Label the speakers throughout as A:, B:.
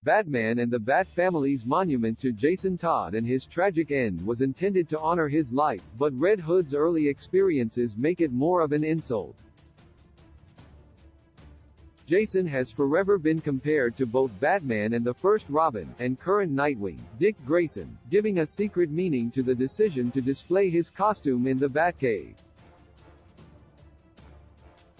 A: Batman and the Bat Family's monument to Jason Todd and his tragic end was intended to honor his life, but Red Hood's early experiences make it more of an insult. Jason has forever been compared to both Batman and the first Robin, and current Nightwing, Dick Grayson, giving a secret meaning to the decision to display his costume in the Batcave.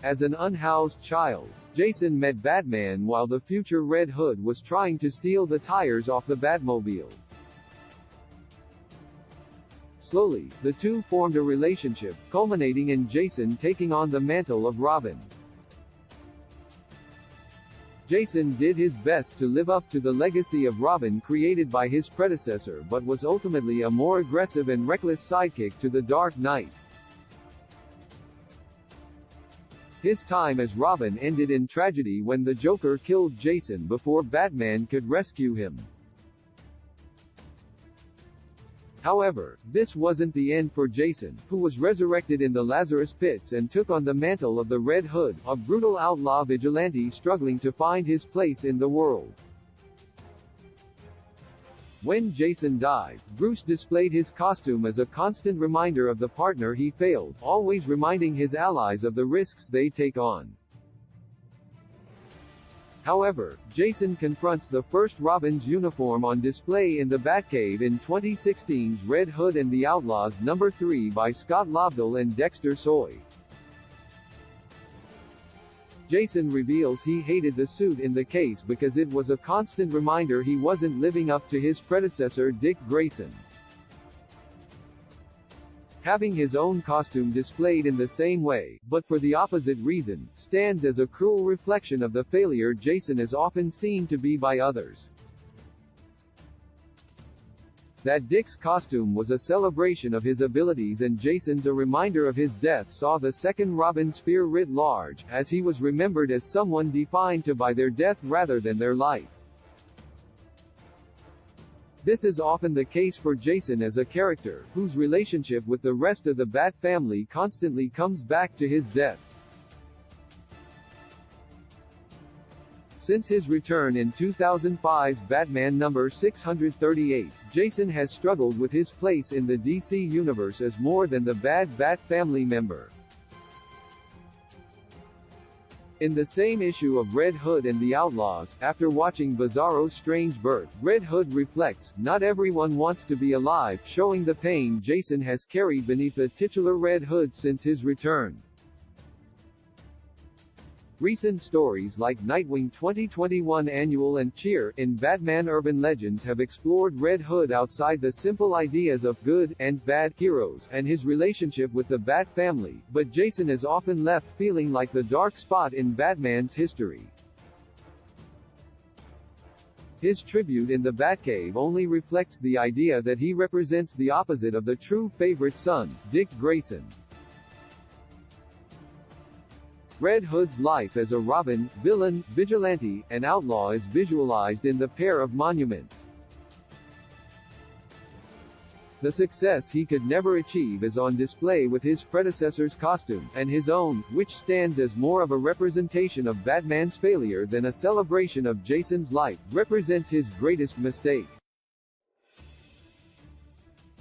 A: As an unhoused child, Jason met Batman while the future Red Hood was trying to steal the tires off the Batmobile. Slowly, the two formed a relationship, culminating in Jason taking on the mantle of Robin. Jason did his best to live up to the legacy of Robin created by his predecessor, but was ultimately a more aggressive and reckless sidekick to the Dark Knight. His time as Robin ended in tragedy when the Joker killed Jason before Batman could rescue him. However, this wasn't the end for Jason, who was resurrected in the Lazarus Pits and took on the mantle of the Red Hood, a brutal outlaw vigilante struggling to find his place in the world. When Jason died, Bruce displayed his costume as a constant reminder of the partner he failed, always reminding his allies of the risks they take on. However, Jason confronts the first Robin's uniform on display in the Batcave in 2016's Red Hood and the Outlaws No. 3 by Scott Lobdell and Dexter Soy. Jason reveals he hated the suit in the case because it was a constant reminder he wasn't living up to his predecessor Dick Grayson. Having his own costume displayed in the same way, but for the opposite reason, stands as a cruel reflection of the failure Jason is often seen to be by others. That Dick's costume was a celebration of his abilities and Jason's a reminder of his death saw the second Robin's fear writ large, as he was remembered as someone defined by their death rather than their life. This is often the case for Jason as a character, whose relationship with the rest of the Bat family constantly comes back to his death. Since his return in 2005's Batman No. 638, Jason has struggled with his place in the DC universe as more than the bad Bat family member. In the same issue of Red Hood and the Outlaws, after watching Bizarro's strange birth, Red Hood reflects, "Not everyone wants to be alive," showing the pain Jason has carried beneath the titular Red Hood since his return. Recent stories like Nightwing 2021 Annual and Cheer in Batman Urban Legends have explored Red Hood outside the simple ideas of good and bad heroes and his relationship with the Bat family, but Jason is often left feeling like the dark spot in Batman's history. His tribute in the Batcave only reflects the idea that he represents the opposite of the true favorite son, Dick Grayson. Red Hood's life as a Robin, villain, vigilante, and outlaw is visualized in the pair of monuments. The success he could never achieve is on display with his predecessor's costume, and his own, which stands as more of a representation of Batman's failure than a celebration of Jason's life, represents his greatest mistake.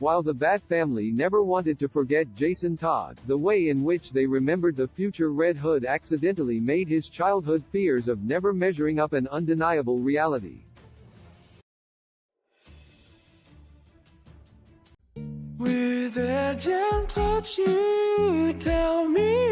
A: While the Bat family never wanted to forget Jason Todd, the way in which they remembered the future Red Hood accidentally made his childhood fears of never measuring up an undeniable reality.
B: With a gentle touch you tell me